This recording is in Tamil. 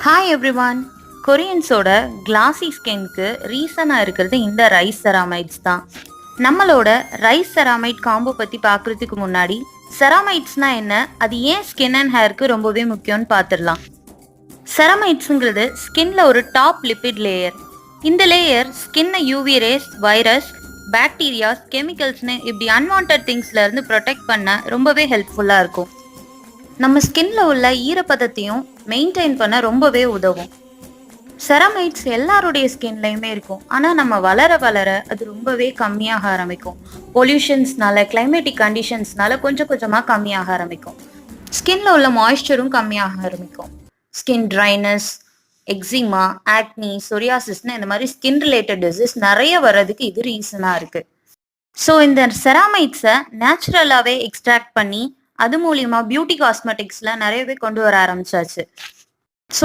Hi everyone. கொரியன்ஸோட கிளாசி ஸ்கின்க்கு ரீசனாக இருக்கிறது இந்த ரைஸ் செராமைட்ஸ் தான். நம்மளோட ரைஸ் செராமைட் காம்போ பற்றி பார்க்குறதுக்கு முன்னாடி செராமைட்ஸ்னா என்ன, அது ஏன் ஸ்கின் அண்ட் ஹேருக்கு ரொம்பவே முக்கியம்னு பார்த்துடலாம். செராமைட்ஸுங்கிறது ஸ்கின்ல ஒரு டாப் லிப்பிட் லேயர். இந்த லேயர் ஸ்கின்னை யூவி ரேஸ், வைரஸ், பாக்டீரியாஸ், கெமிக்கல்ஸ்னு இப்படி அன்வான்ட் திங்ஸ்ல இருந்து ப்ரொடெக்ட் பண்ண ரொம்பவே ஹெல்ப்ஃபுல்லாக இருக்கும். நம்ம ஸ்கின்ல உள்ள ஈரப்பதத்தையும் மெயின்டைன் பண்ண ரொம்பவே உதவும். செரமைட்ஸ் எல்லாருடைய ஸ்கின்லையுமே இருக்கும், ஆனால் நம்ம வளர வளர அது ரொம்பவே கம்மியாக ஆரம்பிக்கும். பொல்யூஷன்ஸ்னால, கிளைமேட்டிக் கண்டிஷன்ஸ்னால கொஞ்சம் கொஞ்சமாக கம்மியாக ஆரம்பிக்கும். ஸ்கின்ல உள்ள மாய்ஸ்சரும் கம்மியாக ஆரம்பிக்கும். ஸ்கின் ட்ரைனஸ், எக்ஸிமா, ஆக்னி, சொரியாசிஸ்னு இந்த மாதிரி ஸ்கின் ரிலேட்டட் டிசீஸ் நிறைய வர்றதுக்கு இது ரீசனாக இருக்கு. ஸோ இந்த செராமைட்ஸை நேச்சுரலாகவே எக்ஸ்ட்ராக்ட் பண்ணி அது மூலியமா பியூட்டி காஸ்மெட்டிக்ஸ்ல நிறையவே கொண்டு வர ஆரம்பிச்சாச்சு.